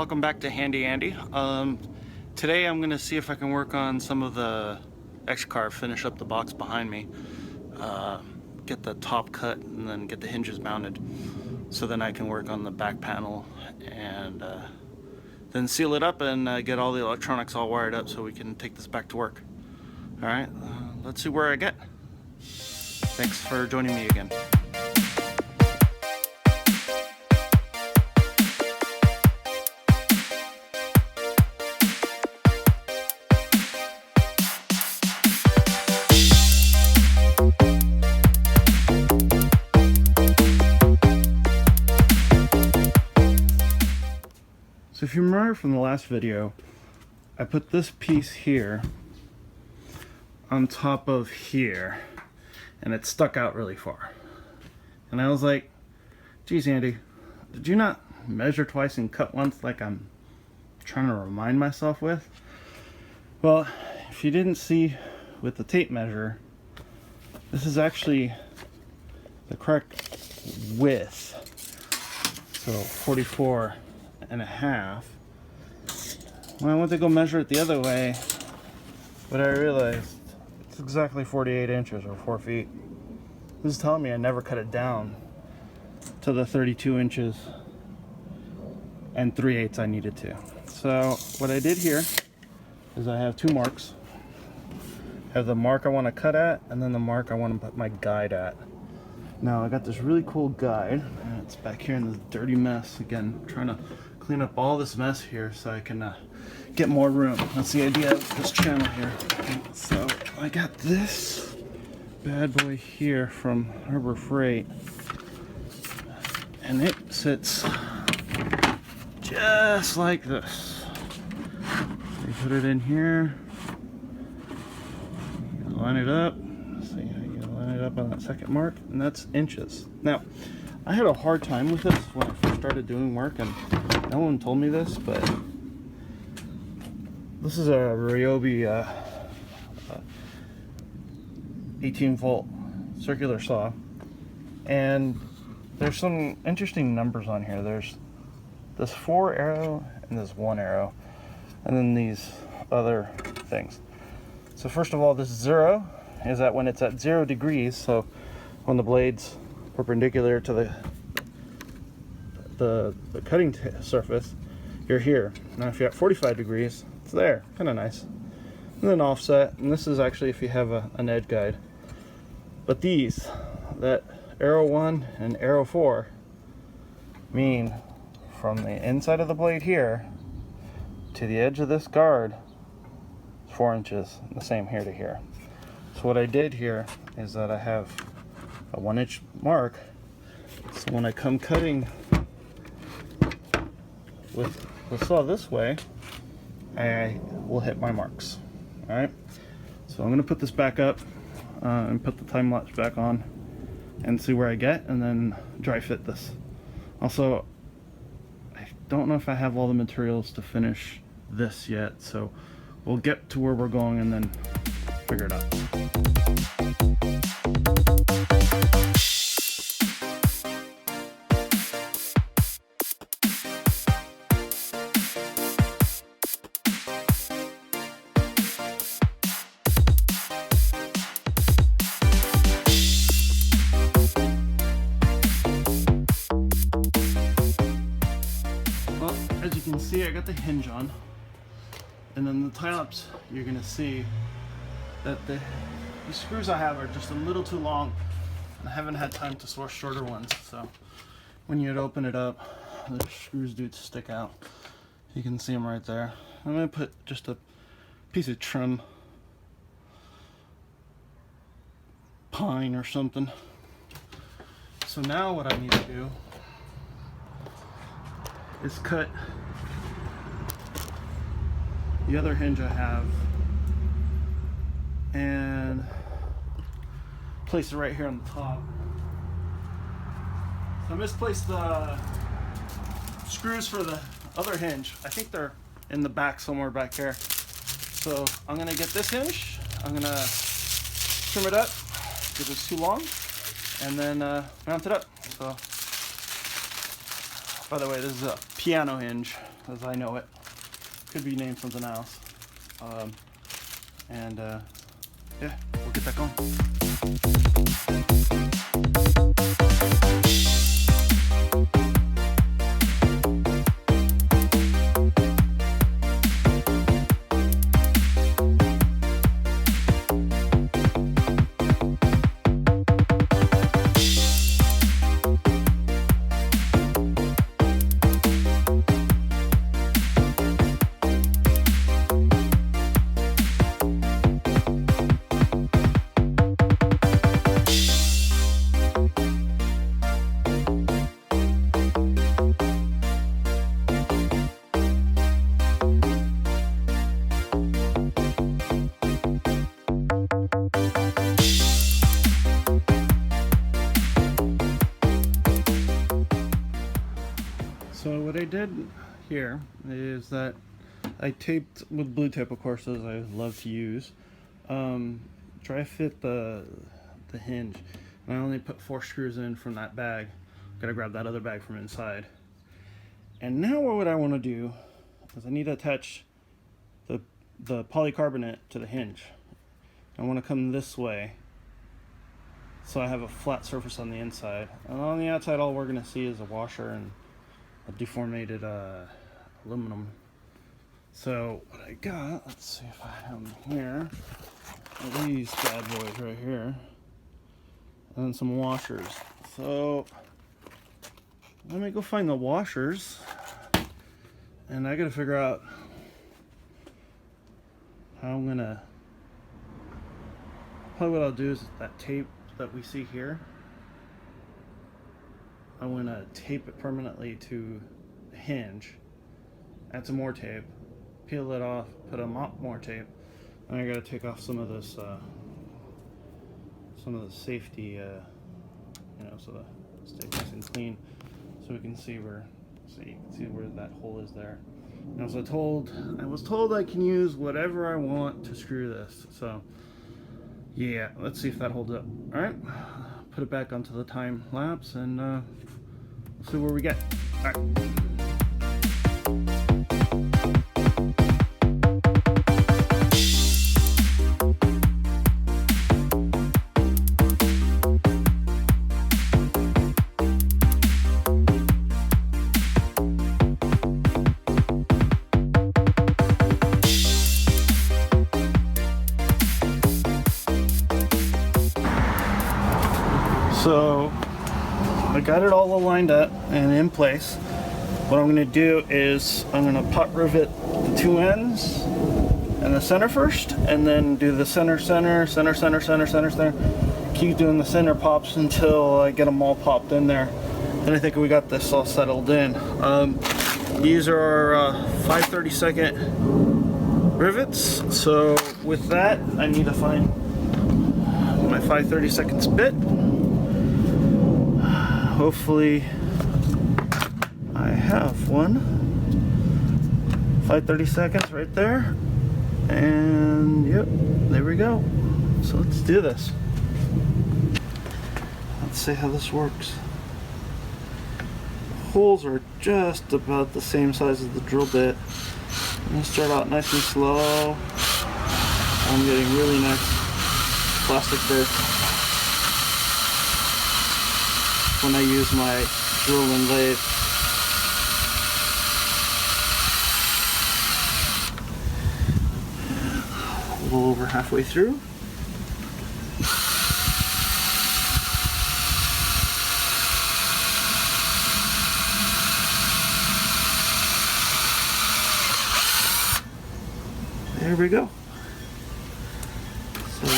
welcome back to Handy Andy. Today I'm gonna see if I can work on some of the X-carve, finish up the box behind me, get the top cut and then get the hinges mounted, so then I can work on the back panel and then seal it up and get all the electronics all wired up so we can take this back to work. Alright, let's see where I get. Thanks for joining me again. So if you remember from the last video, I put this piece here on top of here and it stuck out really far. And I was like, geez Andy, did you not measure twice and cut once like I'm trying to remind myself with? Well, if you didn't see with the tape measure, this is actually the correct width. So 44 and a half. When I went to go measure it the other way, but I realized it's exactly 48 inches or 4 feet. This is telling me I never cut it down to the 32 inches and 3/8 I needed to. So what I did here is I have two marks. I have the mark I want to cut at and then the mark I want to put my guide at. Now I got this really cool guide, and it's back here in this dirty mess. Again, I'm trying to clean up all this mess here so I can get more room. That's the idea of this channel here. So I got this bad boy here from Harbor Freight, and it sits just like this. You put it in here, you line it up. See how you line it up on that second mark, and that's inches. Now, I had a hard time with this when I first started doing work, and no one told me this, but this is a Ryobi 18-volt circular saw, and there's some interesting numbers on here. There's this 4 arrow and this 1 arrow, and then these other things. So first of all, this 0 is that when it's at 0 degrees, so on the blades perpendicular to the cutting surface, you're here. Now if you're at 45 degrees, it's there. Kind of nice. And then offset, and this is actually if you have an edge guide. But these, that arrow 1 and arrow 4, mean from the inside of the blade here to the edge of this guard, 4 inches, the same here to here. So what I did here is that I have a 1-inch mark, so when I come cutting with the saw this way, I will hit my marks. Alright, so I'm going to put this back up and put the time lapse back on and see where I get, and then dry fit this. Also, I don't know if I have all the materials to finish this yet, so we'll get to where we're going and then figure it out. Well, as you can see, I got the hinge on, and then the tie ups, you're gonna see that the screws I have are just a little too long, and I haven't had time to source shorter ones, so when you'd open it up, the screws do stick out. You can see them right there. I'm gonna put just a piece of trim, pine or something. So now what I need to do is cut the other hinge I have and place it right here on the top. So I misplaced the screws for the other hinge. I think they're in the back somewhere back here. So I'm gonna get this hinge, I'm gonna trim it up because it's too long, and then mount it up. So, by the way, this is a piano hinge. as I know it. Could be named something else. Yeah, we'll get that going. So what I did here is that I taped with blue tape, of course, as I love to use. Dry fit the hinge, and I only put 4 screws in from that bag. Gotta grab that other bag from inside. And now what I want to do is I need to attach the polycarbonate to the hinge. I want to come this way so I have a flat surface on the inside, and on the outside all we're going to see is a washer and a deformated aluminum. So what I got, let's see if I have them here, are these bad boys right here, and then some washers. So let me go find the washers, and I gotta figure out how I'm gonna, probably what I'll do is that tape that we see here, I want to tape it permanently to the hinge, add some more tape, peel it off, put a more tape, and I got to take off some of this, some of the safety, you know, so that it stays nice and clean, so we can see where, so you can see where that hole is there. And I was told I can use whatever I want to screw this. So yeah, let's see if that holds up. All right, put it back onto the time lapse and see where we get. All right. So I got it all lined up and in place. What I'm going to do is I'm going to pot rivet the 2 ends and the center first, and then do the center. Keep doing the center pops until I get them all popped in there. And I think we got this all settled in. These are 5/32 rivets. So with that, I need to find my 5/32 bit. Hopefully I have one. 5/32 right there, and yep, there we go. So let's do this. Let's see how this works. The holes are just about the same size as the drill bit. I'm gonna start out nice and slow. I'm getting really nice plastic bits when I use my drill and lathe. A little over halfway through. There we go. So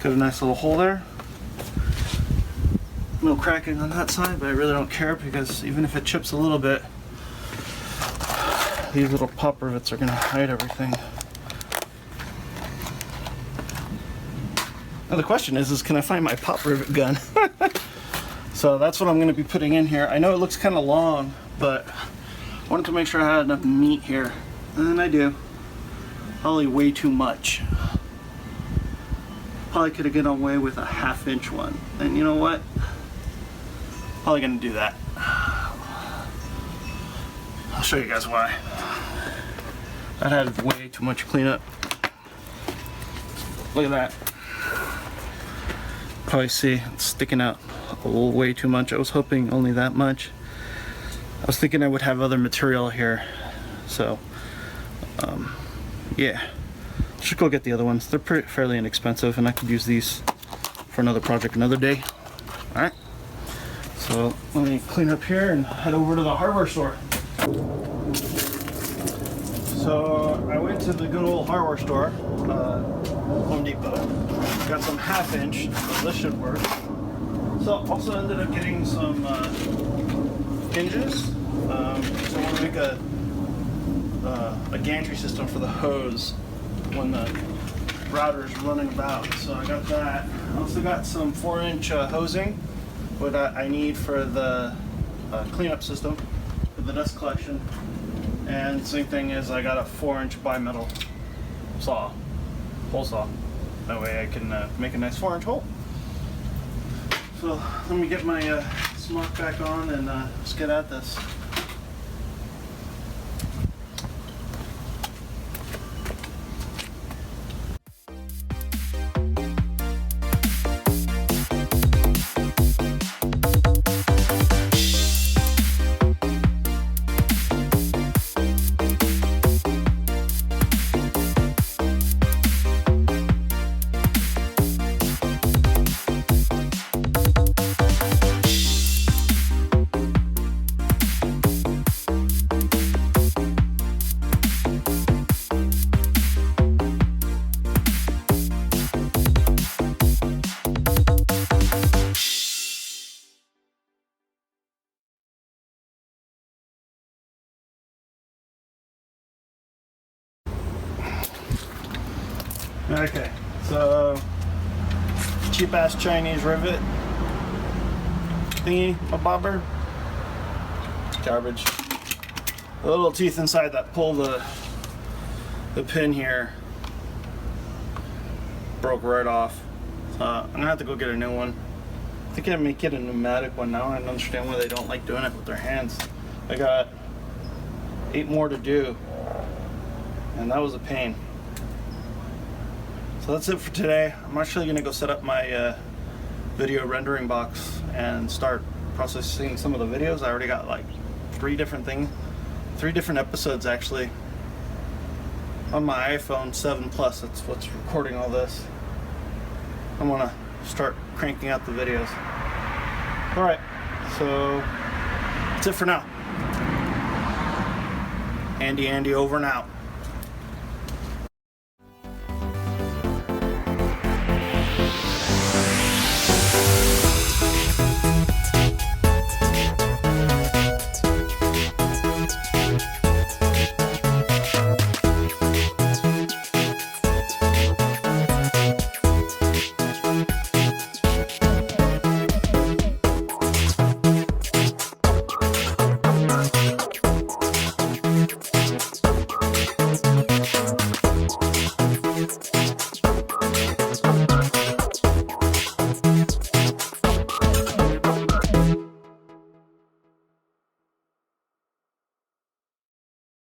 got a nice little hole there. No cracking on that side, but I really don't care, because even if it chips a little bit, these little pop rivets are going to hide everything. Now the question is can I find my pop rivet gun? So that's what I'm going to be putting in here. I know it looks kind of long, but I wanted to make sure I had enough meat here. And I do. Probably way too much. Probably could have gotten away with a 1/2 inch one. And you know what? Probably gonna do that. I'll show you guys why. That had way too much cleanup. Look at that. Probably see it's sticking out way too much. I was hoping only that much. I was thinking I would have other material here. So, yeah. Just go get the other ones. They're fairly inexpensive, and I could use these for another project another day. Alright. So, let me clean up here and head over to the hardware store. So I went to the good old hardware store, Home Depot. Got some 1/2 inch, so this should work. So also ended up getting some hinges. So I want to make a gantry system for the hose when the router is running about. So I got that. I also got some 4-inch hosing, what I need for the cleanup system for the dust collection. And same thing is I got a 4-inch bimetal saw, hole saw. That way I can make a nice 4-inch hole. So let me get my smock back on and let's get at this. Okay, so cheap ass Chinese rivet thingy, a bobber. It's garbage. The little teeth inside that pull the pin here broke right off. I'm gonna have to go get a new one. I think I may get a pneumatic one now. I don't understand why they don't like doing it with their hands. I got 8 more to do, and that was a pain. So that's it for today. I'm actually gonna go set up my video rendering box and start processing some of the videos. I already got like 3 different episodes actually on my iPhone 7 Plus. That's what's recording all this. I wanna start cranking out the videos. All right, so that's it for now. Andy over and out.